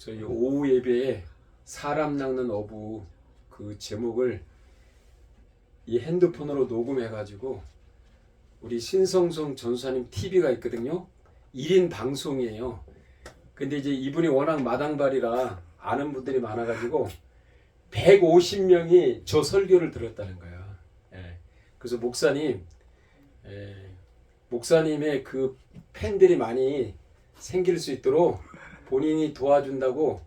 저희 오후 예배에 사람 낚는 어부 그 제목을 이 핸드폰으로 녹음해가지고 우리 신성성 전사님 TV가 있거든요. 1인 방송이에요. 근데 이제 이분이 워낙 마당발이라 아는 분들이 많아가지고 150명이 저 설교를 들었다는 거야. 예. 그래서 목사님의 그 팬들이 많이 생길 수 있도록 본인이 도와준다고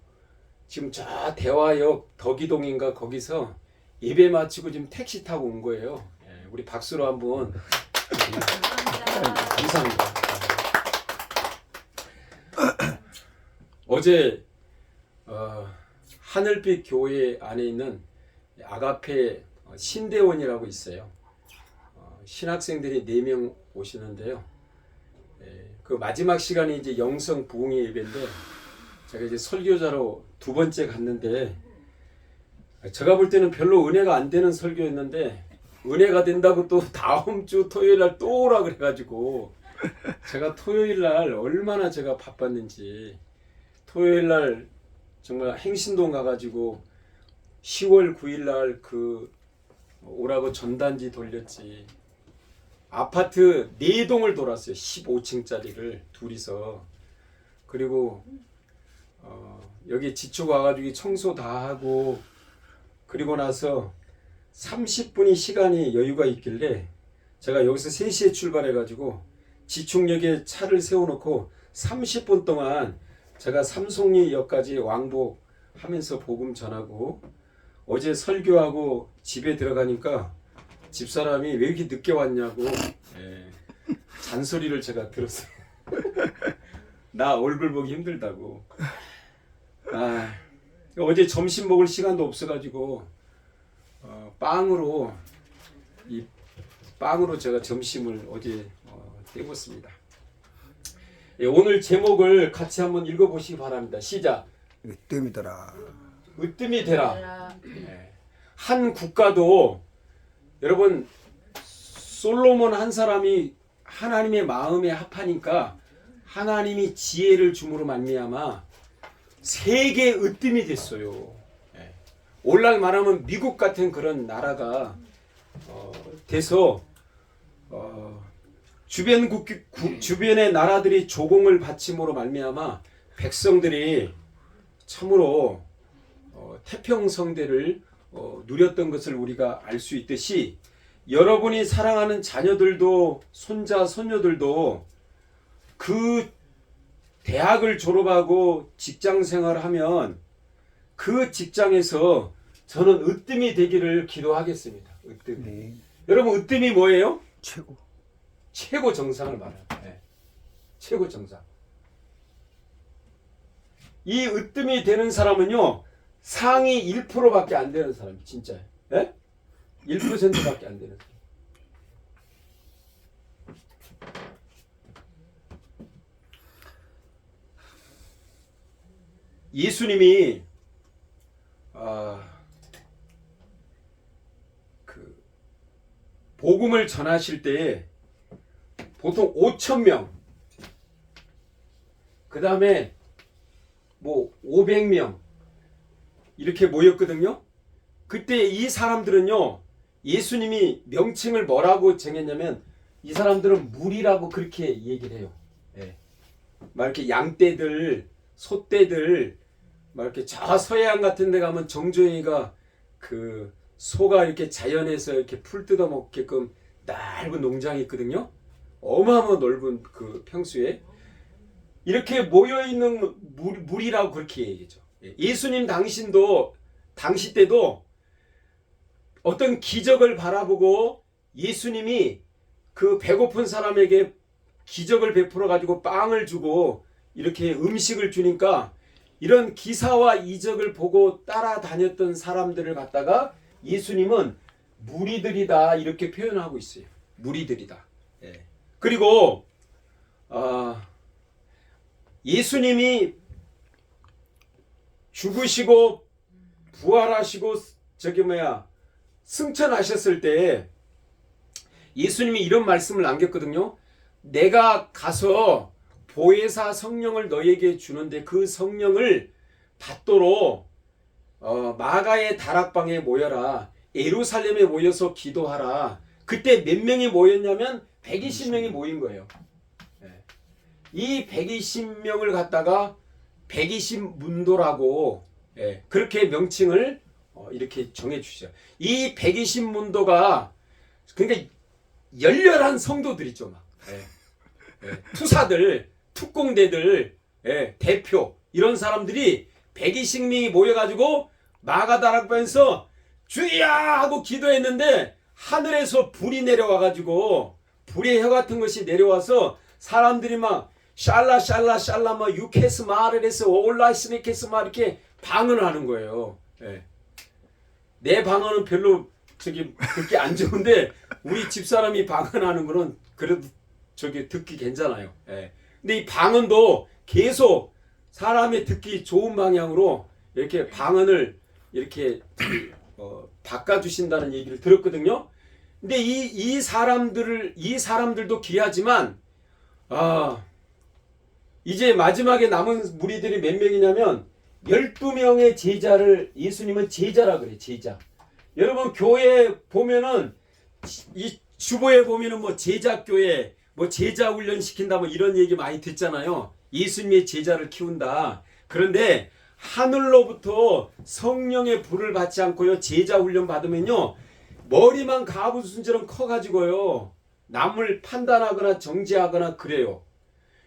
지금 저 대화역 덕이동인가 거기서 예배 마치고 지금 택시 타고 온 거예요. 예. 우리 박수로 한번 감사합니다. 어제 하늘빛 교회 안에 있는 아가페 신대원이라고 있어요. 신학생들이 4명 오시는데요. 그 마지막 시간이 이제 영성 부흥의 예배인데 제가 이제 설교자로 2번째 갔는데 제가 볼 때는 별로 은혜가 안 되는 설교였는데 은혜가 된다고 또 다음 주 토요일 날 또 오라 그래가지고 제가 토요일 날 얼마나 제가 바빴는지 토요일 날 정말 행신동 가가지고 10월 9일 날 그 오라고 전단지 돌렸지. 아파트 4동을 돌았어요. 15층짜리를 둘이서. 그리고 여기 지축 와가지고 청소 다 하고 그리고 나서 30분이 시간이 여유가 있길래 제가 여기서 3시에 출발해가지고 지축역에 차를 세워놓고 30분 동안 제가 삼송리역까지 왕복하면서 복음 전하고 어제 설교하고 집에 들어가니까 집사람이 왜 이렇게 늦게 왔냐고 잔소리를 제가 들었어요. 나 얼굴 보기 힘들다고. 어제 점심 먹을 시간도 없어가지고 빵으로 제가 점심을 어제 때웠습니다. 오늘 제목을 같이 한번 읽어보시기 바랍니다. 시작. 으뜸이더라. 으뜸이 되라. 한 국가도 여러분 솔로몬 한 사람이 하나님의 마음에 합하니까 하나님이 지혜를 줌으로 말미암아 세계 으뜸이 됐어요. 오늘날 말하면 미국 같은 그런 나라가 돼서 주변의 나라들이 조공을 바침으로 말미암아 백성들이 참으로 태평성대를 누렸던 것을 우리가 알 수 있듯이 여러분이 사랑하는 자녀들도 손자 손녀들도 그 대학을 졸업하고 직장 생활하면 그 직장에서 저는 으뜸이 되기를 기도하겠습니다. 으뜸. 네. 여러분 으뜸이 뭐예요? 최고 정상을 말해요. 최고 정상. 이 으뜸이 되는 사람은요 상위 1%밖에 안 되는 사람이 진짜예요. 1%밖에 안 되는 사람. 예수님이 그 복음을 전하실 때 보통 5,000명, 그 다음에 뭐 500명 이렇게 모였거든요. 그때 이 사람들은요 예수님이 명칭을 뭐라고 정했냐면 이 사람들은 무리라고 그렇게 얘기를 해요. 막 이렇게 양떼들, 소떼들, 막 이렇게 저 서해안 같은 데 가면 정조영이가 그 소가 이렇게 자연에서 이렇게 풀 뜯어 먹게끔 넓은 농장이 있거든요. 어마어마 넓은 그 평수에 이렇게 모여 있는 무리라고 그렇게 얘기죠. 예수님 당시 때도 어떤 기적을 바라보고 예수님이 그 배고픈 사람에게 기적을 베풀어 가지고 빵을 주고 이렇게 음식을 주니까 이런 기사와 이적을 보고 따라다녔던 사람들을 갖다가 예수님은 무리들이다 이렇게 표현하고 있어요. 무리들이다. 그리고 예수님이 죽으시고 부활하시고 승천하셨을 때 예수님이 이런 말씀을 남겼거든요. 내가 가서 보혜사 성령을 너에게 주는데 그 성령을 받도록 마가의 다락방에 모여라. 예루살렘에 모여서 기도하라. 그때 몇 명이 모였냐면 120명이 모인 거예요. 이 120명을 갖다가 120문도라고 그렇게 명칭을 이렇게 정해 주시죠. 이 120문도가 그러니까 열렬한 성도들이죠. 막. 투사들, 특공대들, 대표 이런 사람들이 120명이 모여가지고 마가다락방에서 주야 하고 기도했는데 하늘에서 불이 내려와가지고 불의 혀 같은 것이 내려와서 사람들이 막 샬라 뭐 유케스 마르레스 올라스니케스 마 이렇게 방언을 하는 거예요. 내 방언은 별로 그렇게 안 좋은데 우리 집사람이 방언하는 거는 그래도 듣기 괜찮아요. 근데 이 방언도 계속 사람이 듣기 좋은 방향으로 이렇게 방언을 이렇게 바꿔주신다는 얘기를 들었거든요. 근데 이 사람들도 귀하지만 이제 마지막에 남은 무리들이 몇 명이냐면 12명의 제자를 예수님은 제자라 그래. 제자. 여러분 교회 보면은 이 주보에 보면은 뭐 제자교회 뭐 제자 훈련 시킨다 뭐 이런 얘기 많이 듣잖아요. 예수님의 제자를 키운다. 그런데 하늘로부터 성령의 불을 받지 않고요. 제자 훈련 받으면요. 머리만 가부순처럼 커가지고요. 남을 판단하거나 정죄하거나 그래요.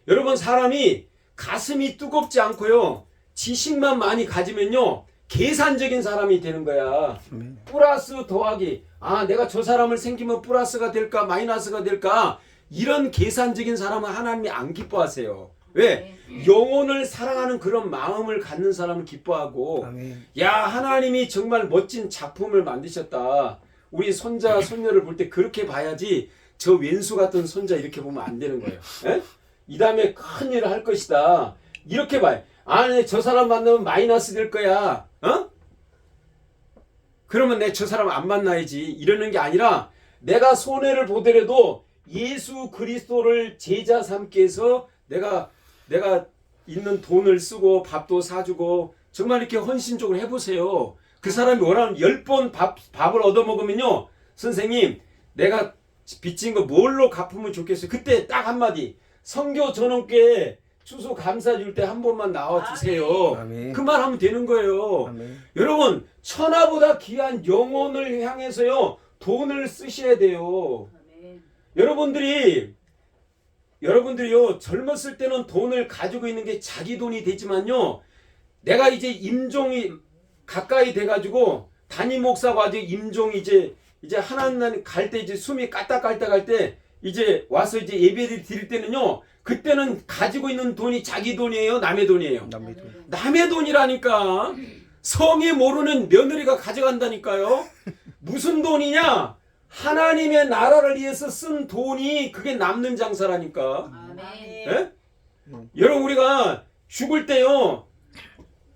여러분 사람이 가슴이 뜨겁지 않고요. 지식만 많이 가지면요. 계산적인 사람이 되는 거야. 플러스 더하기. 내가 저 사람을 생기면 플러스가 될까 마이너스가 될까 이런 계산적인 사람은 하나님이 안 기뻐하세요. 왜? 영혼을 사랑하는 그런 마음을 갖는 사람을 기뻐하고 야 하나님이 정말 멋진 작품을 만드셨다. 우리 손자 손녀를 볼 때 그렇게 봐야지 저 왼수 같은 손자 이렇게 보면 안 되는 거예요. 이 다음에 큰 일을 할 것이다. 이렇게 봐요. 저 사람 만나면 마이너스 될 거야. 그러면 내 저 사람 안 만나야지. 이러는 게 아니라 내가 손해를 보더라도 예수 그리스도를 제자 삼기 위해서 내가 있는 돈을 쓰고 밥도 사주고 정말 이렇게 헌신적으로 해보세요. 그 사람이 원하는 10번 밥을 얻어먹으면요. 선생님 내가 빚진 거 뭘로 갚으면 좋겠어요. 그때 딱 한마디. 선교 전원교회 추수 감사 줄 때 한 번만 나와주세요. 그 말 하면 되는 거예요. 아멘. 여러분 천하보다 귀한 영혼을 향해서요. 돈을 쓰셔야 돼요. 아멘. 여러분들이요 젊었을 때는 돈을 가지고 있는 게 자기 돈이 되지만요. 내가 이제 임종이 가까이 돼가지고 담임 목사가 아주 임종이 이제 하나님 갈 때 이제 숨이 까딱까딱 할 때 이제 와서 이제 예배를 드릴 때는요. 그때는 가지고 있는 돈이 자기 돈이에요, 남의 돈이에요. 남의 돈이라니까. 성에 모르는 며느리가 가져간다니까요. 무슨 돈이냐? 하나님의 나라를 위해서 쓴 돈이 그게 남는 장사라니까. 여러분 우리가 죽을 때요.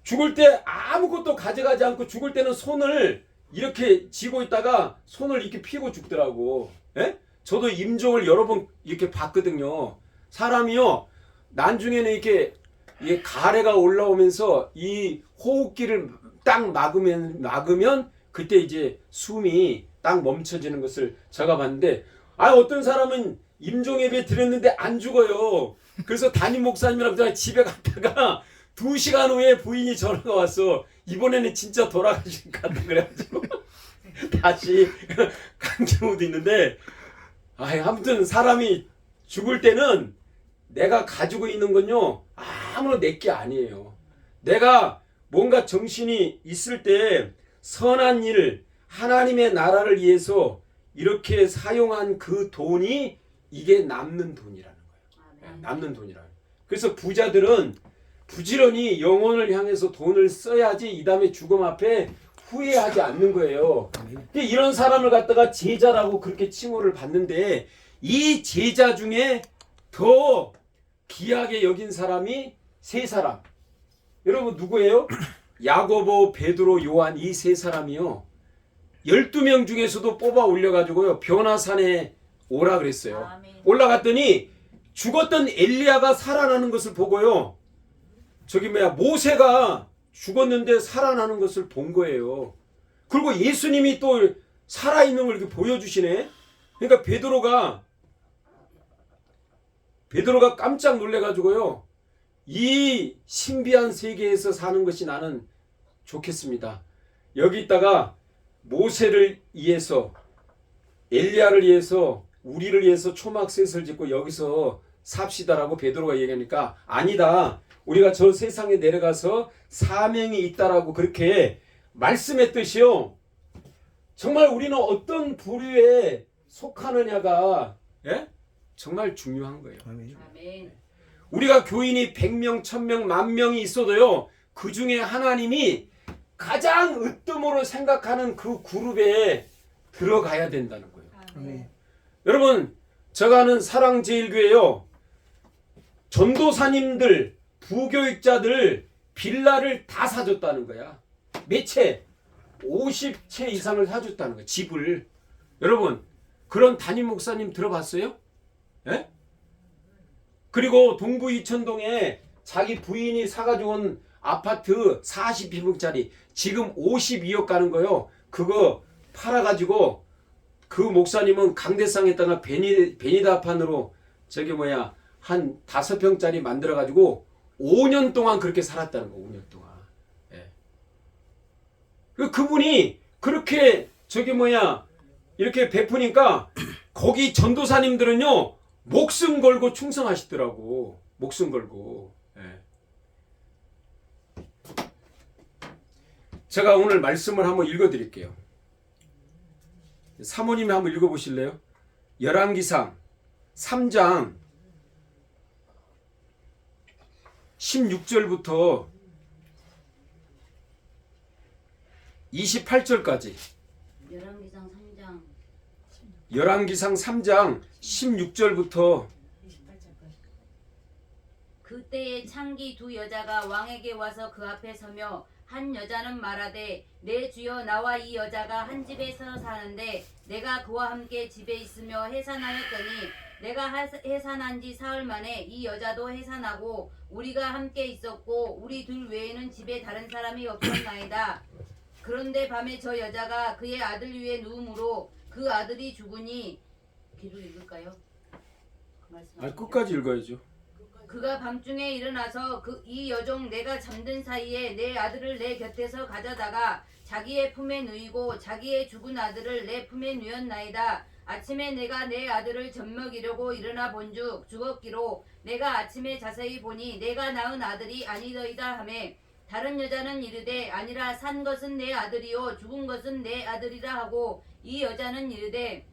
죽을 때 아무것도 가져가지 않고 죽을 때는 손을 이렇게 쥐고 있다가 손을 이렇게 피고 죽더라고. 저도 임종을 여러 번 이렇게 봤거든요. 사람이요 나중에는 이렇게 가래가 올라오면서 이 호흡기를 딱 막으면 그때 이제 숨이 딱 멈춰지는 것을 제가 봤는데 어떤 사람은 임종예배 드렸는데 안 죽어요. 그래서 담임 목사님이랑 집에 갔다가 2시간 후에 부인이 전화가 왔어. 이번에는 진짜 돌아가신 것 같다 그래가지고 다시 간 경우도 있는데 아무튼 사람이 죽을 때는 내가 가지고 있는 건요 아무나 내게 아니에요. 내가 뭔가 정신이 있을 때 선한 일 하나님의 나라를 위해서 이렇게 사용한 그 돈이 이게 남는 돈이라는 거예요. 남는 돈이라는. 그래서 부자들은 부지런히 영혼을 향해서 돈을 써야지 이 다음에 죽음 앞에 후회하지 않는 거예요. 이런 사람을 갖다가 제자라고 그렇게 칭호를 받는데 이 제자 중에 더 귀하게 여긴 사람이 세 사람. 여러분 누구예요? 야고보, 베드로, 요한 이 세 사람이요. 12명 중에서도 뽑아 올려가지고요. 변화산에 오라 그랬어요. 올라갔더니 죽었던 엘리야가 살아나는 것을 보고요. 모세가 죽었는데 살아나는 것을 본 거예요. 그리고 예수님이 또 살아있는 걸 이렇게 보여주시네. 그러니까 베드로가 깜짝 놀래가지고요. 이 신비한 세계에서 사는 것이 나는 좋겠습니다. 여기 있다가 모세를 위해서, 엘리야를 위해서, 우리를 위해서 초막셋을 짓고 여기서 삽시다라고 베드로가 얘기하니까 아니다. 우리가 저 세상에 내려가서 사명이 있다라고 그렇게 말씀했듯이요. 정말 우리는 어떤 부류에 속하느냐가 정말 중요한 거예요. 아멘. 우리가 교인이 100명, 1000명, 10,000명이 있어도요. 그 중에 하나님이 가장 으뜸으로 생각하는 그 그룹에 들어가야 된다는 거예요. 아멘. 여러분, 제가 아는 사랑제일교회요. 전도사님들, 부교육자들 빌라를 다 사줬다는 거야. 몇 채? 50채 이상을 사줬다는 거야. 집을. 여러분, 그런 담임 목사님 들어봤어요? 예? 그리고 동부 이천동에 자기 부인이 사가지고 온 아파트 40평짜리 지금 52억 가는 거요. 그거 팔아가지고 그 목사님은 강대상에다가 베니다판으로 한 5평짜리 만들어가지고 5년 동안 그렇게 살았다는 거. 5년 동안. 예. 그분이 그렇게 이렇게 베푸니까 거기 전도사님들은요 목숨 걸고 충성하시더라고. 목숨 걸고. 예. 제가 오늘 말씀을 한번 읽어드릴게요. 사모님이 한번 읽어보실래요? 열왕기상 3장 16절부터 28절까지. 열왕기상 3장 열왕기상 3장 16절부터 그때에 창기 두 여자가 왕에게 와서 그 앞에 서며 한 여자는 말하되 내 주여 나와 이 여자가 한 집에서 사는데 내가 그와 함께 집에 있으며 해산하였더니 내가 해산한 지 사흘 만에 이 여자도 해산하고 우리가 함께 있었고 우리 둘 외에는 집에 다른 사람이 없었나이다. 그런데 밤에 저 여자가 그의 아들 위에 누움으로 그 아들이 죽으니 계속 읽을까요? 그 말씀 끝까지 읽어야죠. 그가 밤중에 일어나서 이 여종 내가 잠든 사이에 내 아들을 내 곁에서 가져다가 자기의 품에 누이고 자기의 죽은 아들을 내 품에 누였나이다. 아침에 내가 내 아들을 젖먹이려고 일어나 본즉 죽었기로 내가 아침에 자세히 보니 내가 낳은 아들이 아니더이다 하매 다른 여자는 이르되 아니라 산 것은 내 아들이요 죽은 것은 내 아들이라 하고 이 여자는 이르되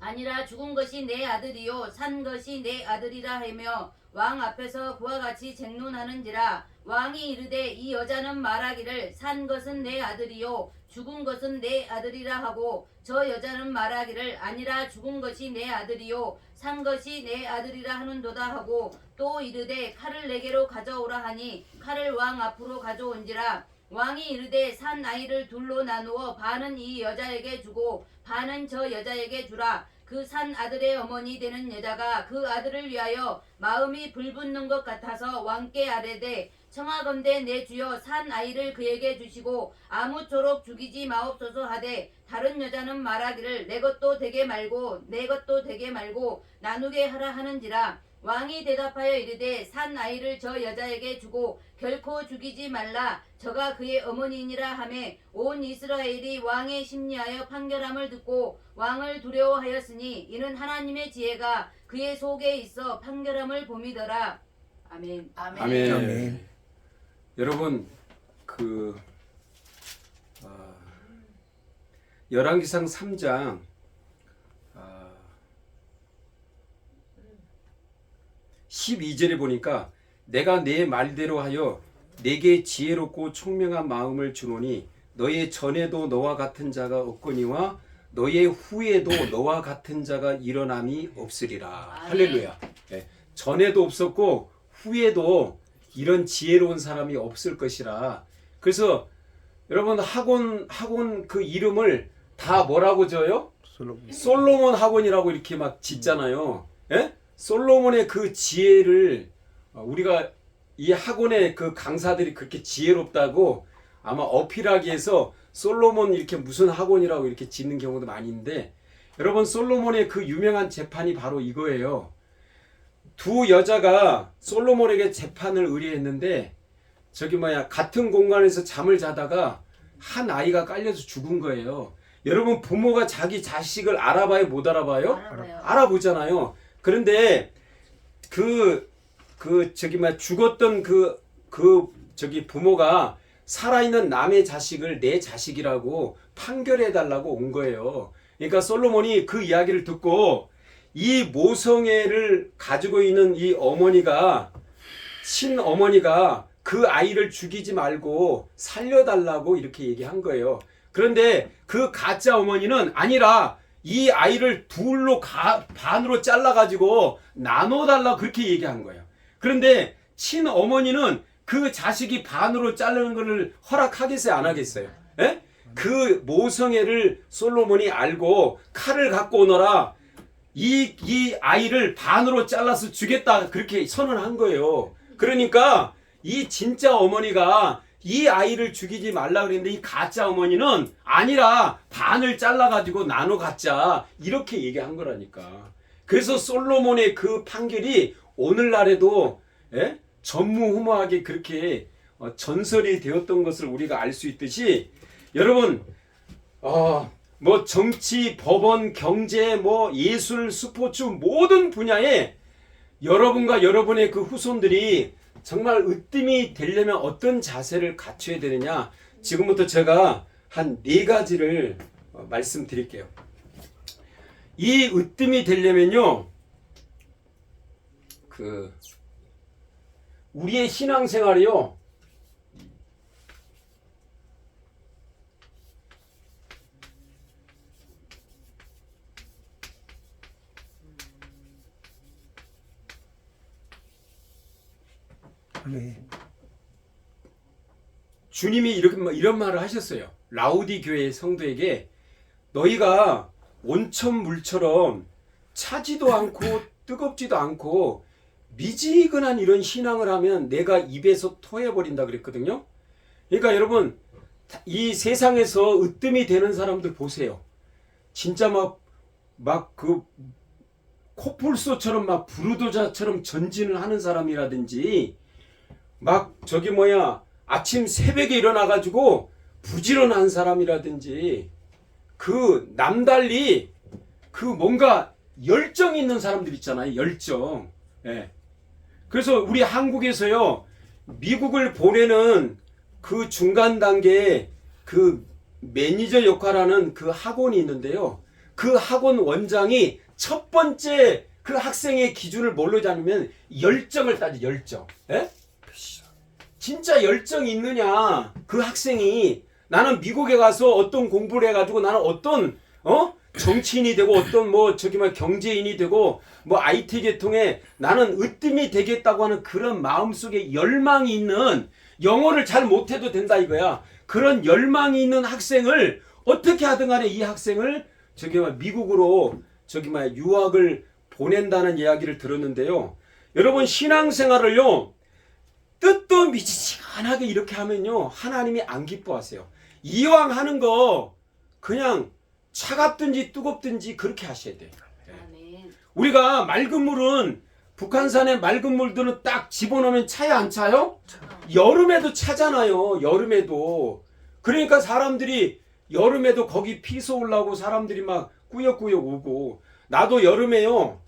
아니라 죽은 것이 내 아들이요 산 것이 내 아들이라 하며 왕 앞에서 그와 같이 쟁론하는지라. 왕이 이르되 이 여자는 말하기를 산 것은 내 아들이요 죽은 것은 내 아들이라 하고 저 여자는 말하기를 아니라 죽은 것이 내 아들이요 산 것이 내 아들이라 하는도다 하고 또 이르되 칼을 내게로 가져오라 하니 칼을 왕 앞으로 가져온지라. 왕이 이르되 산 아이를 둘로 나누어 반은 이 여자에게 주고 반은 저 여자에게 주라. 그 산 아들의 어머니 되는 여자가 그 아들을 위하여 마음이 불붙는 것 같아서 왕께 아뢰되 청하건대 내 주여 산 아이를 그에게 주시고 아무쪼록 죽이지 마옵소서 하되 다른 여자는 말하기를 내 것도 되게 말고 내 것도 되게 말고 나누게 하라 하는지라. 왕이 대답하여 이르되 산 아이를 저 여자에게 주고 결코 죽이지 말라. 저가 그의 어머니니라 하매 온 이스라엘이 왕의 심리하여 판결함을 듣고 왕을 두려워하였으니 이는 하나님의 지혜가 그의 속에 있어 판결함을 봄이더라. 아멘. 아멘. 아멘. 여러분 열왕기상 3장 12절에 보니까 내가 내 말대로 하여 내게 지혜롭고 총명한 마음을 주노니 너의 전에도 너와 같은 자가 없거니와 너의 후에도 너와 같은 자가 일어남이 없으리라. 아멘. 할렐루야. 예, 전에도 없었고 후에도 이런 지혜로운 사람이 없을 것이라. 그래서 여러분 학원 그 이름을 다 뭐라고 져요? 솔로몬 학원이라고 이렇게 막 짓잖아요. 예? 솔로몬의 그 지혜를 우리가 이 학원의 그 강사들이 그렇게 지혜롭다고 아마 어필하기 위해서 솔로몬 이렇게 무슨 학원이라고 이렇게 짓는 경우도 많이 있는데, 여러분 솔로몬의 그 유명한 재판이 바로 이거예요. 두 여자가 솔로몬에게 재판을 의뢰했는데 같은 공간에서 잠을 자다가 한 아이가 깔려서 죽은 거예요. 여러분 부모가 자기 자식을 알아봐요, 못 알아봐요? 알아봐요. 알아보잖아요. 그런데 죽었던 부모가 살아있는 남의 자식을 내 자식이라고 판결해 달라고 온 거예요. 그러니까 솔로몬이 그 이야기를 듣고 이 모성애를 가지고 있는 이 어머니가, 친어머니가 그 아이를 죽이지 말고 살려달라고 이렇게 얘기한 거예요. 그런데 그 가짜 어머니는 아니라 이 아이를 둘로 반으로 잘라가지고 나눠달라고 그렇게 얘기한 거예요. 그런데 친어머니는 그 자식이 반으로 자르는 것을 허락하겠어요, 안 하겠어요? 예? 그 모성애를 솔로몬이 알고 칼을 갖고 오너라, 이 아이를 반으로 잘라서 주겠다 그렇게 선언한 거예요. 그러니까 이 진짜 어머니가 이 아이를 죽이지 말라 그랬는데 이 가짜 어머니는 아니라 반을 잘라가지고 나눠 갖자 이렇게 얘기한 거라니까. 그래서 솔로몬의 그 판결이 오늘날에도 전무후무하게 그렇게 전설이 되었던 것을 우리가 알 수 있듯이, 여러분 뭐 정치, 법원, 경제, 뭐 예술, 스포츠 모든 분야에 여러분과 여러분의 그 후손들이 정말 으뜸이 되려면 어떤 자세를 갖춰야 되느냐, 지금부터 제가 한 4가지를 말씀드릴게요. 이 으뜸이 되려면요, 우리의 신앙생활이요, 네. 주님이 이런 말을 하셨어요. 라우디 교회 성도에게 너희가 온천물처럼 차지도 않고 뜨겁지도 않고 미지근한 이런 신앙을 하면 내가 입에서 토해버린다 그랬거든요. 그러니까 여러분 이 세상에서 으뜸이 되는 사람들 보세요. 진짜 막 코뿔소처럼 막 부르도자처럼 전진을 하는 사람이라든지 아침 새벽에 일어나가지고 부지런한 사람이라든지 남달리 뭔가 열정 있는 사람들 있잖아요. 열정. 예. 그래서 우리 한국에서요, 미국을 보내는 그 중간 단계에 매니저 역할하는 학원이 있는데요. 그 학원 원장이 첫 번째 그 학생의 기준을 뭘로 잡으면 열정을 따져, 열정. 예? 진짜 열정이 있느냐, 그 학생이. 나는 미국에 가서 어떤 공부를 해가지고 나는 어떤 정치인이 되고 어떤 경제인이 되고 IT 계통에 나는 으뜸이 되겠다고 하는 그런 마음속에 열망이 있는, 영어를 잘 못해도 된다 이거야. 그런 열망이 있는 학생을 어떻게 하든 간에 이 학생을 미국으로 유학을 보낸다는 이야기를 들었는데요. 여러분 신앙생활을요, 뜻도 미지근하게 이렇게 하면요, 하나님이 안 기뻐하세요. 이왕 하는 거 그냥 차갑든지 뜨겁든지 그렇게 하셔야 돼요. 아멘. 우리가 맑은 물은, 북한산의 맑은 물들은 딱 집어넣으면 차요, 안 차요? 여름에도 차잖아요. 여름에도. 그러니까 사람들이 여름에도 거기 피 쏘려고 사람들이 막 꾸역꾸역 오고, 나도 여름에요,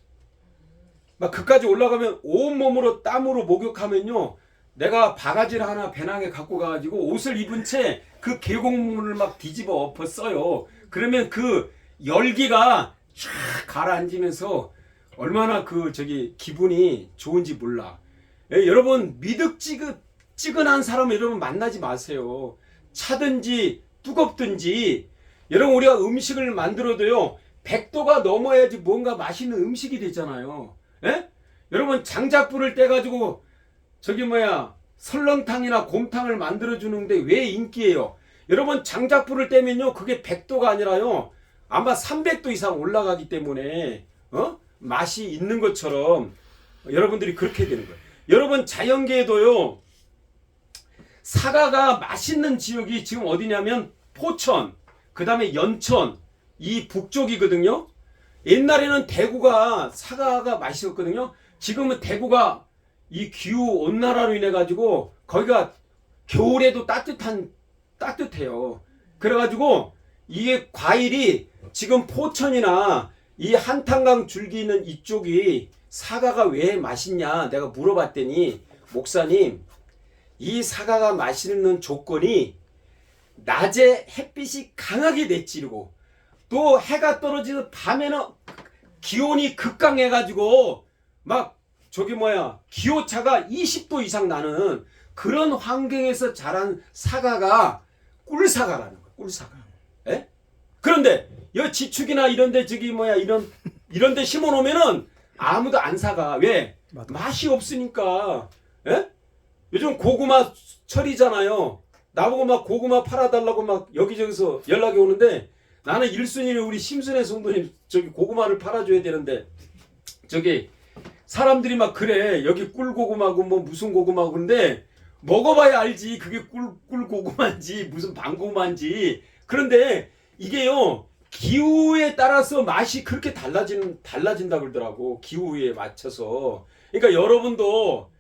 막 그까지 올라가면 온몸으로 땀으로 목욕하면요, 내가 바가지를 하나 배낭에 갖고 가가지고 옷을 입은 채 그 계곡물을 막 뒤집어 엎어 써요. 그러면 그 열기가 쫙 가라앉으면서 얼마나 기분이 좋은지 몰라. 여러분 미득지근한 사람 여러분 만나지 마세요. 차든지 뜨겁든지. 여러분 우리가 음식을 만들어도요, 100도가 넘어야지 뭔가 맛있는 음식이 되잖아요. 여러분 장작불을 떼가지고 설렁탕이나 곰탕을 만들어주는데 왜 인기예요? 여러분 장작불을 떼면요, 그게 100도가 아니라요, 아마 300도 이상 올라가기 때문에 맛이 있는 것처럼 여러분들이 그렇게 되는 거예요. 여러분 자연계에도요 사과가 맛있는 지역이 지금 어디냐면 포천, 그 다음에 연천, 이 북쪽이거든요. 옛날에는 대구가 사과가 맛있었거든요. 지금은 대구가 이 기후 온난화로 인해 가지고 거기가 겨울에도 따뜻해요. 그래가지고 이게 과일이 지금 포천이나 이 한탄강 줄기 있는 이쪽이 사과가 왜 맛있냐 내가 물어봤더니 목사님 이 사과가 맛있는 조건이 낮에 햇빛이 강하게 내찌르고 또 해가 떨어지는 밤에는 기온이 급강해가지고 막 기온차가 20도 이상 나는 그런 환경에서 자란 사과가 꿀사과라는 거야. 꿀사과. 에? 그런데 여 지축이나 이런데 이런데 심어놓으면은 아무도 안 사가. 왜? 맛이 없으니까. 에? 요즘 고구마 철이잖아요. 나보고 막 고구마 팔아달라고 막 여기저기서 연락이 오는데 나는 1순위는 우리 심순애 성도님 고구마를 팔아줘야 되는데 사람들이 막 그래. 여기 꿀고구마고 뭐 무슨 고구마고 근데 먹어봐야 알지. 그게 꿀고구마인지 무슨 방고구마인지. 그런데 이게요. 기후에 따라서 맛이 그렇게 달라진다 그러더라고. 기후에 맞춰서. 그러니까 여러분도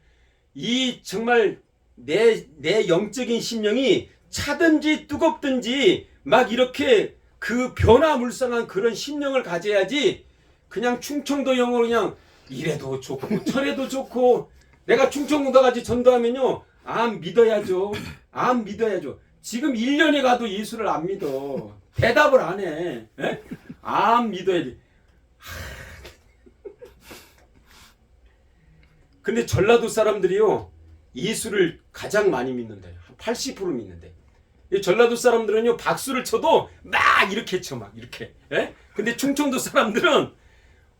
이 정말 내 영적인 심령이 차든지 뜨겁든지 막 이렇게 그 변화물상한 그런 심령을 가져야지 그냥 충청도 영어로 그냥 이래도 좋고 저래도 좋고 내가 충청도 가지 전도하면요 안 믿어야죠. 안 믿어야죠. 지금 1년에 가도 예수를 안 믿어. 대답을 안 해. 에? 안 믿어야지. 근데 전라도 사람들이요 예수를 가장 많이 믿는데 한 80% 믿는데 이 전라도 사람들은요 박수를 쳐도 막 이렇게 쳐 막 이렇게. 에? 근데 충청도 사람들은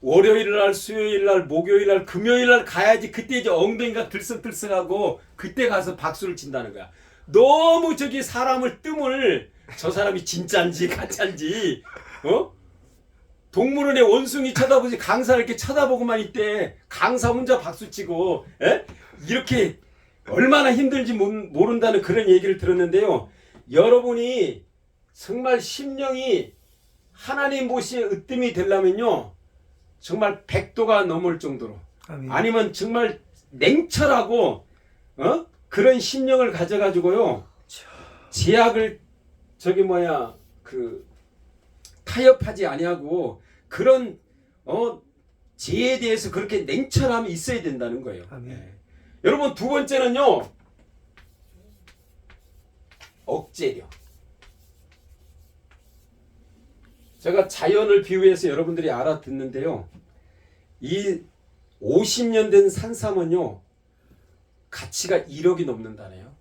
월요일 날, 수요일 날, 목요일 날, 금요일 날 가야지 그때 이제 엉덩이가 들썩들썩하고 그때 가서 박수를 친다는 거야. 너무 사람을 뜸을 저 사람이 진짜인지 가짜인지 동물원의 원숭이 쳐다보지 강사 이렇게 쳐다보고만 있대. 강사 혼자 박수치고 에? 이렇게 얼마나 힘들지 모른다는 그런 얘기를 들었는데요. 여러분이 정말 심령이 하나님 보시에 으뜸이 되려면요. 정말 100도가 넘을 정도로 아멘. 아니면 정말 냉철하고 그런 심령을 가져가지고요. 제약을 타협하지 아니하고 그런 죄에 대해서 그렇게 냉철함이 있어야 된다는 거예요. 네. 여러분 두 번째는요. 억제력. 제가 자연을 비유해서 여러분들이 알아듣는데요. 이 50년 된 산삼은요. 가치가 1억이 넘는다네요.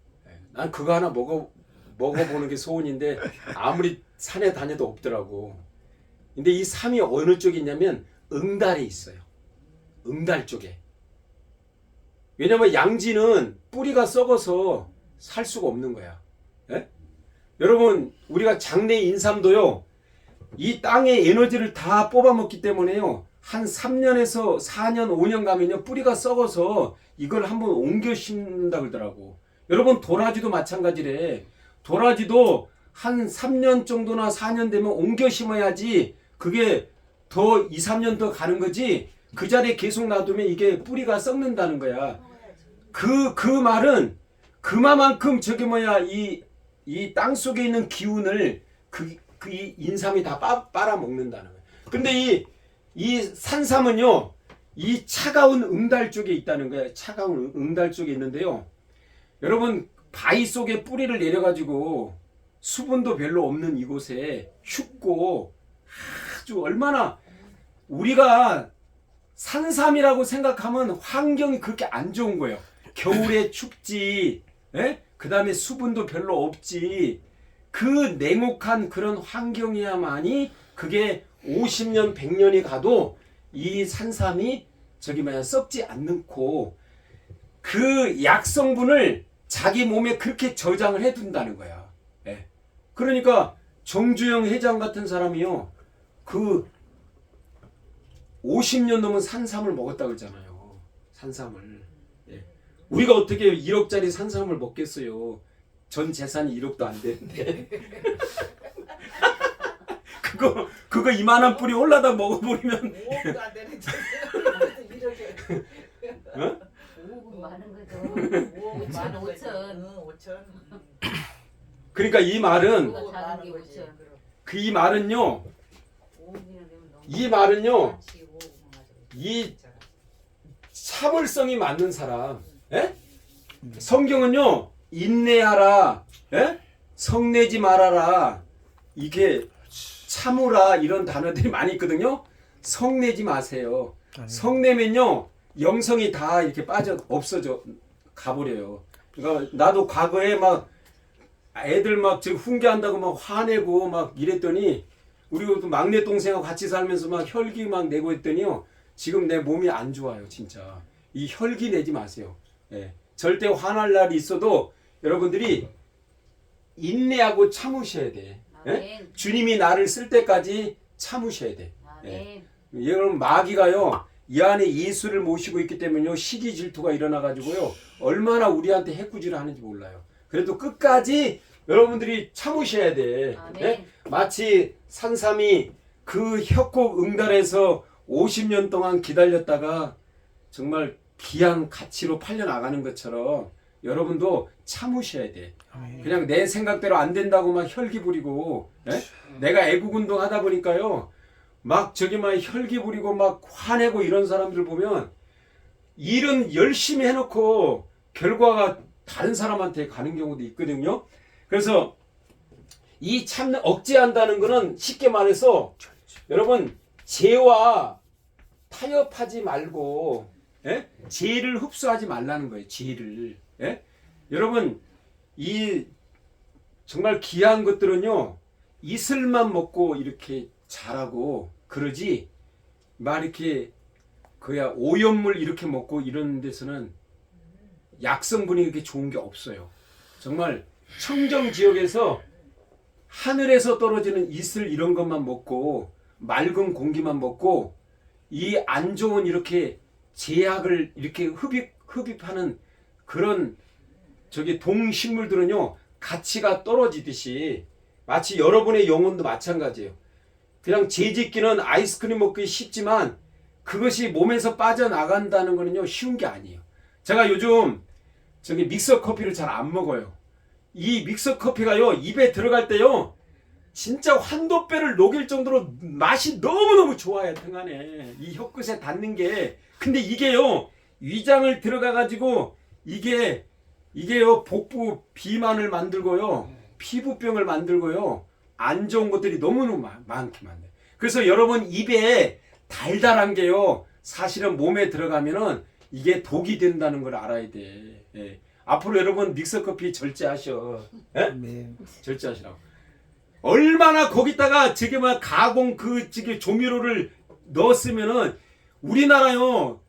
난 그거 하나 먹어보는 게 소원인데 아무리 산에 다녀도 없더라고. 근데 이 삼이 어느 쪽에 있냐면 응달에 있어요. 응달 쪽에. 왜냐면 양지는 뿌리가 썩어서 살 수가 없는 거야. 예? 여러분 우리가 장내 인삼도요. 이 땅의 에너지를 다 뽑아먹기 때문에요. 한 3년에서 4년, 5년 가면요. 뿌리가 썩어서 이걸 한번 옮겨 심는다 그러더라고. 여러분 도라지도 마찬가지래. 도라지도 한 3년 정도나 4년 되면 옮겨 심어야지 그게 더 2, 3년 더 가는 거지 그 자리에 계속 놔두면 이게 뿌리가 썩는다는 거야. 그 말은 그만큼 이 땅 속에 있는 기운을 이 인삼이 다 빨아먹는다는 거예요. 근데 이 산삼은요, 이 차가운 응달 쪽에 있다는 거예요. 차가운 응달 쪽에 있는데요. 여러분, 바위 속에 뿌리를 내려가지고 수분도 별로 없는 이곳에 춥고 아주 얼마나 우리가 산삼이라고 생각하면 환경이 그렇게 안 좋은 거예요. 겨울에 춥지, 그 다음에 수분도 별로 없지. 그 냉혹한 그런 환경이야만이 그게 50년, 100년이 가도 이 산삼이 썩지 않고 그 약성분을 자기 몸에 그렇게 저장을 해둔다는 거야. 그러니까 정주영 회장 같은 사람이요. 그 50년 넘은 산삼을 먹었다고 그러잖아요. 산삼을. 우리가 어떻게 1억짜리 산삼을 먹겠어요? 전 재산이 1억도 안 되는데. 그거 이만한 뿌리 올라다 먹어버리면 5억도 안 되는 이렇게 어? 5억은 많은 거죠. 5억 5천, 5천. 5천. 그러니까 이 말은 그거 작은 게 5천. 이 말은요. 5억이나 되면 너무 이 말은요. 많지, 5억은 가지고. 이 참을성이 맞는 사람. 예? 성경은요. 인내하라. 예? 성내지 말아라. 이게 참으라 이런 단어들이 많이 있거든요. 성내지 마세요. 성내면요. 영성이 다 이렇게 없어져 가버려요. 그러니까 나도 과거에 막 애들 막 지금 훈계한다고 막 화내고 막 이랬더니 우리 그 막내 동생하고 같이 살면서 막 혈기 막 내고 했더니요. 지금 내 몸이 안 좋아요, 진짜. 이 혈기 내지 마세요. 예. 절대 화날 날이 있어도 여러분들이 인내하고 참으셔야 돼. 예? 아멘. 주님이 나를 쓸 때까지 참으셔야 돼. 아멘. 여러분 마귀가요 이 안에 예수를 모시고 있기 때문에요 시기 질투가 일어나 가지고요 얼마나 우리한테 해꾸지를 하는지 몰라요. 그래도 끝까지 여러분들이 참으셔야 돼. 아멘. 예? 마치 산삼이 그 협곡 응달에서 50년 동안 기다렸다가 정말 귀한 가치로 팔려 나가는 것처럼 여러분도 참으셔야 돼. 그냥 내 생각대로 안 된다고 막 혈기 부리고 예? 내가 애국 운동 하다 보니까요 막 저기 막 혈기 부리고 막 화내고 이런 사람들 보면 일은 열심히 해놓고 결과가 다른 사람한테 가는 경우도 있거든요. 그래서 이 참는 억제한다는 거는 쉽게 말해서 여러분 죄와 타협하지 말고 예? 죄를 흡수하지 말라는 거예요. 죄를 예? 여러분 이 정말 귀한 것들은요 이슬만 먹고 이렇게 자라고 그러지 막 이렇게 그야 오염물 이렇게 먹고 이런 데서는 약성분이 이렇게 좋은 게 없어요. 정말 청정 지역에서 하늘에서 떨어지는 이슬 이런 것만 먹고 맑은 공기만 먹고 이 안 좋은 이렇게 제약을 이렇게 흡입하는 그런 저기 동식물들은요 가치가 떨어지듯이 마치 여러분의 영혼도 마찬가지예요. 그냥 재짓기는 아이스크림 먹기 쉽지만 그것이 몸에서 빠져나간다는 거는요 쉬운 게 아니에요. 제가 요즘 저기 믹서 커피를 잘 안 먹어요. 이 믹서 커피가요 입에 들어갈 때요 진짜 환도뼈를 녹일 정도로 맛이 너무너무 좋아요. 등안에 이 혀끝에 닿는 게 근데 이게요 위장을 들어가 가지고 이게요 복부 비만을 만들고요 피부병을 만들고요 안 좋은 것들이 너무너무 많게 만들어요. 그래서 여러분 입에 달달한 게요 사실은 몸에 들어가면은 이게 독이 된다는 걸 알아야 돼. 예. 앞으로 여러분 믹서커피 절제하셔. 예? 네. 절제하시라고. 얼마나 거기다가 저게 막 가공 그 저게 조미료를 넣었으면은 우리나라요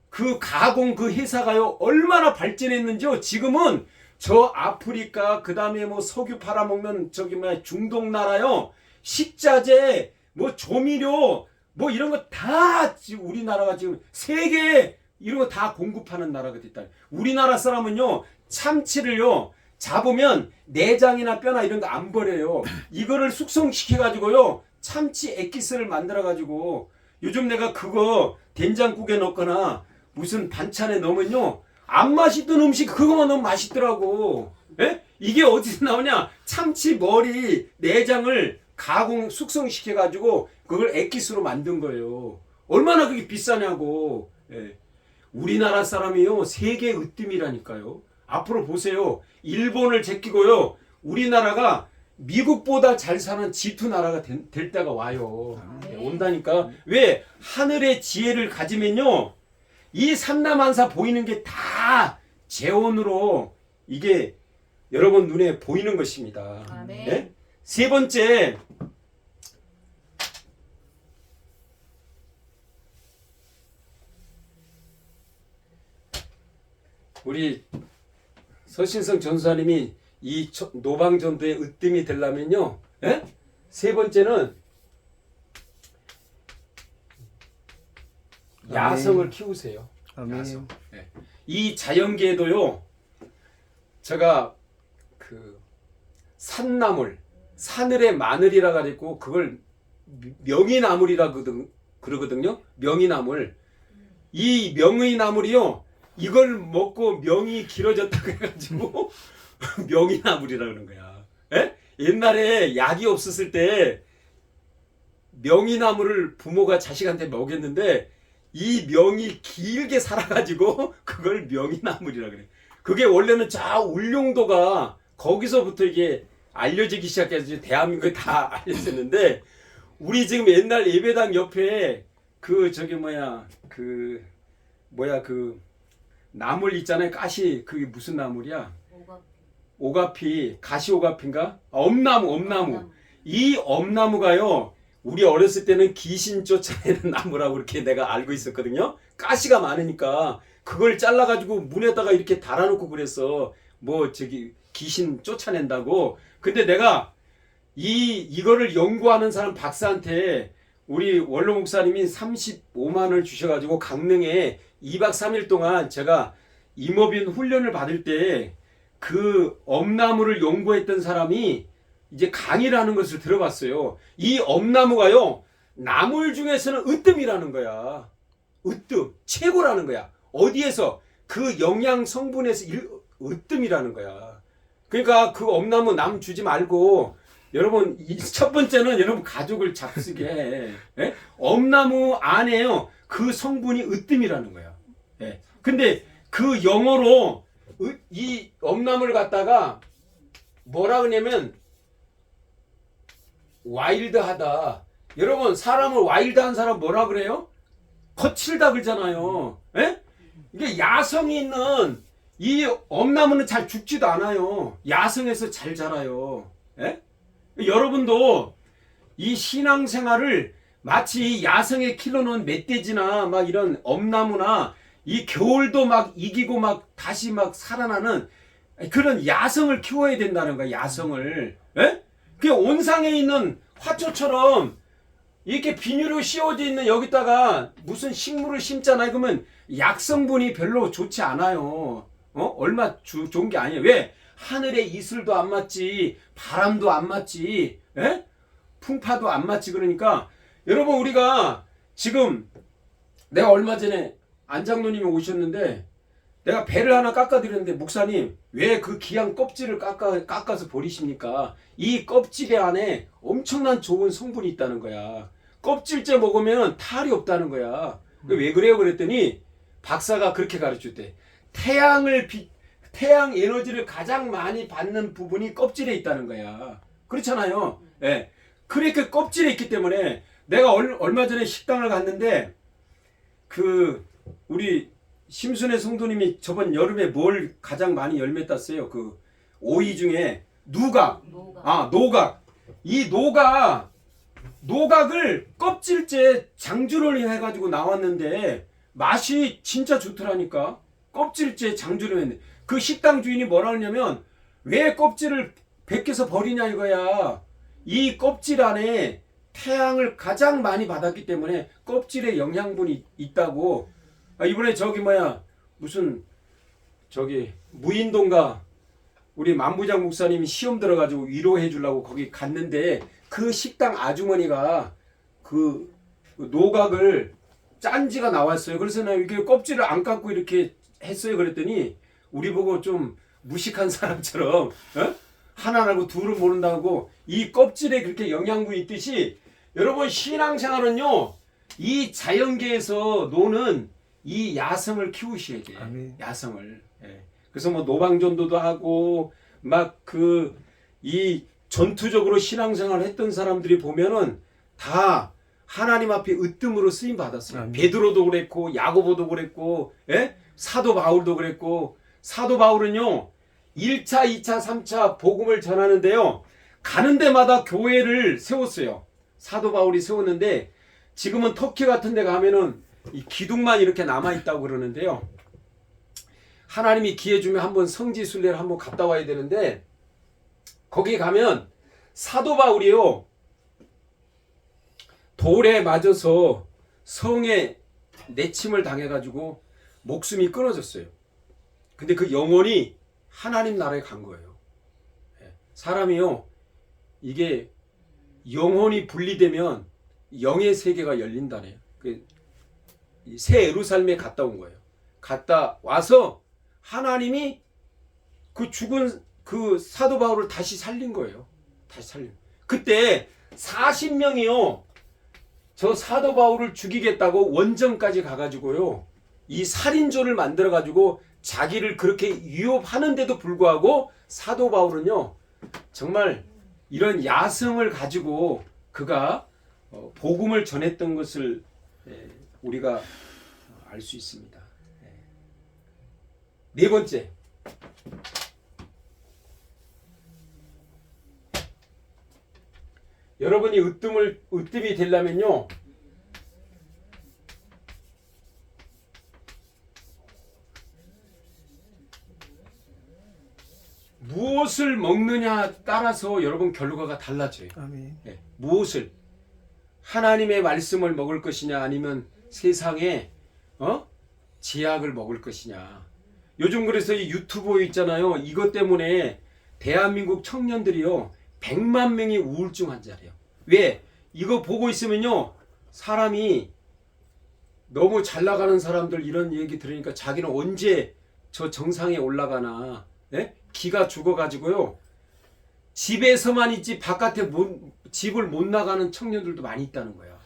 그 가공 그 회사가요 얼마나 발전했는지요. 지금은 저 아프리카 그다음에 뭐 석유 팔아먹는 저기 뭐 중동 나라요 식자재 뭐 조미료 뭐 이런 거 다 우리나라가 지금 세계 이런 거 다 공급하는 나라가 됐다. 우리나라 사람은요 참치를요 잡으면 내장이나 뼈나 이런 거 안 버려요. 이거를 숙성시켜 가지고요 참치 액기스를 만들어 가지고 요즘 내가 그거 된장국에 넣거나 무슨 반찬에 넣으면요 안 맛있던 음식 그거만 넣으면 맛있더라고. 예? 이게 어디서 나오냐? 참치 머리 내장을 가공 숙성시켜 가지고 그걸 액기스로 만든 거예요. 얼마나 그게 비싸냐고. 예. 우리나라 사람이요 세계 으뜸이라니까요. 앞으로 보세요. 일본을 제끼고요 우리나라가 미국보다 잘 사는 G2 나라가 될 때가 와요. 예, 온다니까. 왜? 하늘의 지혜를 가지면요 이 삼라만사 보이는 게 다 재원으로 이게 여러분 눈에 보이는 것입니다. 아멘. 네? 세 번째 우리 서신성 전사님이 이 노방전도의 으뜸이 되려면요 예? 세 번째는 야성을 키우세요. 아멘. 야성. 예. 이 자연계에도요, 제가 그 산나물, 사늘의 마늘이라 가지고 그걸 명이나물이라 그러거든요. 명이나물. 이 명이나물이요, 이걸 먹고 명이 길어졌다고 해가지고 명이나물이라 그러는 거야. 에? 옛날에 약이 없었을 때 명이나물을 부모가 자식한테 먹였는데 이 명이 길게 살아가지고 그걸 명이나물이라 그래. 그게 원래는 저 울릉도가 거기서부터 이게 알려지기 시작해서 대한민국에 다 알려졌는데, 우리 지금 옛날 예배당 옆에 그 나물 있잖아요. 가시, 그게 무슨 나물이야? 오가피, 가시 오가피인가? 엄나무. 이 엄나무가요, 우리 어렸을 때는 귀신 쫓아내는 나무라고 이렇게 내가 알고 있었거든요. 가시가 많으니까 그걸 잘라가지고 문에다가 이렇게 달아놓고 그랬어. 귀신 쫓아낸다고. 근데 내가 이거를 연구하는 사람 박사한테 우리 원로 목사님이 35만 원을 주셔가지고 강릉에 2박 3일 동안 제가 임업인 훈련을 받을 때 그 엄나무를 연구했던 사람이 이제 강의를 하는 것을 들어봤어요. 이 엄나무가요, 나물 중에서는 으뜸이라는 거야. 으뜸, 최고라는 거야. 어디에서? 그 영양 성분에서 으뜸이라는 거야. 그러니까 그 엄나무 남 주지 말고, 여러분, 첫 번째는 여러분 가족을 잡수게 해. 예? 엄나무 안에요, 그 성분이 으뜸이라는 거야. 예. 근데 그 영어로 이 엄나무를 갖다가 뭐라 그러냐면 와일드하다. 여러분, 사람을 와일드한 사람 뭐라 그래요? 거칠다 그러잖아요. 예? 이게 야성이 있는 이 엄나무는 잘 죽지도 않아요. 야성에서 잘 자라요. 예? 여러분도 이 신앙생활을 마치 야성에 키워놓은 멧돼지나 막 이런 엄나무나 이 겨울도 막 이기고 막 다시 막 살아나는 그런 야성을 키워야 된다는 거야. 야성을. 예? 그 온상에 있는 화초처럼 이렇게 비닐로 씌워져 있는 여기다가 무슨 식물을 심잖아요. 그러면 약성분이 별로 좋지 않아요. 얼마 좋은 게 아니에요. 왜? 하늘의 이슬도 안 맞지, 바람도 안 맞지, 예? 풍파도 안 맞지. 그러니까 여러분, 우리가 지금, 내가 얼마 전에 안장로님이 오셨는데 내가 배를 하나 깎아드렸는데, 목사님 왜 그 귀한 껍질을 깎아서 버리십니까? 이 껍질 안에 엄청난 좋은 성분이 있다는 거야. 껍질째 먹으면 탈이 없다는 거야. 왜 그래요? 그랬더니 박사가 그렇게 가르쳤대. 태양 에너지를 가장 많이 받는 부분이 껍질에 있다는 거야. 그렇잖아요. 예. 그렇게 껍질에 있기 때문에 내가 얼마 전에 식당을 갔는데 우리 심순애 성도님이 저번 여름에 뭘 가장 많이 열매 땄어요? 그 오이 중에 노각. 이 노각을 껍질째 장주를 해가지고 나왔는데 맛이 진짜 좋더라니까. 껍질째 장주를 했는데 그 식당 주인이 뭐라 하냐면, 왜 껍질을 벗겨서 버리냐 이거야. 이 껍질 안에 태양을 가장 많이 받았기 때문에 껍질에 영양분이 있다고. 이번에 무인동가 우리 만부장 목사님이 시험 들어가지고 위로해 주려고 거기 갔는데, 그 식당 아주머니가 그 노각을 짠지가 나왔어요. 그래서 나 이렇게 껍질을 안 깎고 이렇게 했어요. 그랬더니 우리 보고 좀 무식한 사람처럼, 하나라고 둘을 모른다고 이 껍질에 그렇게 영양분이 있듯이, 여러분 신앙생활은요, 이 자연계에서 노는 이 야성을 키우셔야 돼요. 아멘. 야성을. 예. 그래서 노방전도도 하고 이 전투적으로 신앙생활을 했던 사람들이 보면은 다 하나님 앞에 으뜸으로 쓰임 받았어요. 아멘. 베드로도 그랬고 야고보도 그랬고, 예? 사도 바울도 그랬고. 사도 바울은요 1차, 2차, 3차 복음을 전하는데요, 가는 데마다 교회를 세웠어요. 사도 바울이 세웠는데 지금은 터키 같은 데 가면은 이 기둥만 이렇게 남아있다고 그러는데요, 하나님이 기회 주면 한번 성지순례를 한번 갔다 와야 되는데, 거기 가면 사도 바울이요 돌에 맞아서 성에 내침을 당해가지고 목숨이 끊어졌어요. 근데 그 영혼이 하나님 나라에 간 거예요. 예. 사람이요, 이게 영혼이 분리되면 영의 세계가 열린다네요. 새 예루살렘에 갔다 온 거예요. 갔다 와서 하나님이 그 죽은 그 사도 바울을 다시 살린 거예요. 다시 살린. 그때 40명이요. 저 사도 바울을 죽이겠다고 원정까지 가가지고요. 이 살인조를 만들어가지고 자기를 그렇게 위협하는데도 불구하고 사도 바울은요. 정말 이런 야성을 가지고 그가 복음을 전했던 것을 우리가 알 수 있습니다. 네 번째. 여러분이 으뜸이 되려면요. 무엇을 먹느냐 따라서 여러분 결과가 달라져요. 아멘. 예, 무엇을 하나님의 말씀을 먹을 것이냐 아니면 세상의 제약을 먹을 것이냐. 요즘 그래서 이 유튜브 있잖아요. 이것 때문에 대한민국 청년들이요 100만 명이 우울증 환자래요. 왜? 이거 보고 있으면요 사람이 너무 잘 나가는 사람들 이런 얘기 들으니까 자기는 언제 저 정상에 올라가나. 예? 기가 죽어가지고요 집에서만 있지 바깥에 집을 못 나가는 청년들도 많이 있다는 거야.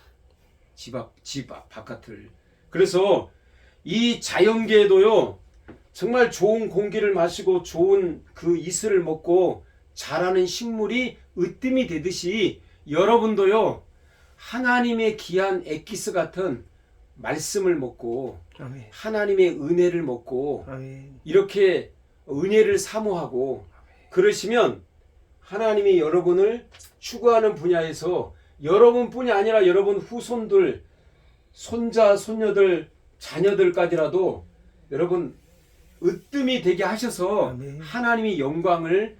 집 바깥을. 그래서 이 자연계에도요 정말 좋은 공기를 마시고 좋은 그 이슬을 먹고 자라는 식물이 으뜸이 되듯이 여러분도요 하나님의 귀한 엑기스 같은 말씀을 먹고 아멘. 하나님의 은혜를 먹고 아멘. 이렇게 은혜를 사모하고 그러시면 하나님이 여러분을 추구하는 분야에서 여러분뿐이 아니라 여러분 후손들, 손자, 손녀들, 자녀들까지라도 여러분 으뜸이 되게 하셔서 아멘. 하나님이 영광을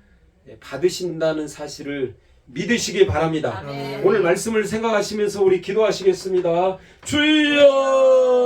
받으신다는 사실을 믿으시기 바랍니다. 아멘. 오늘 말씀을 생각하시면서 우리 기도하시겠습니다. 주여!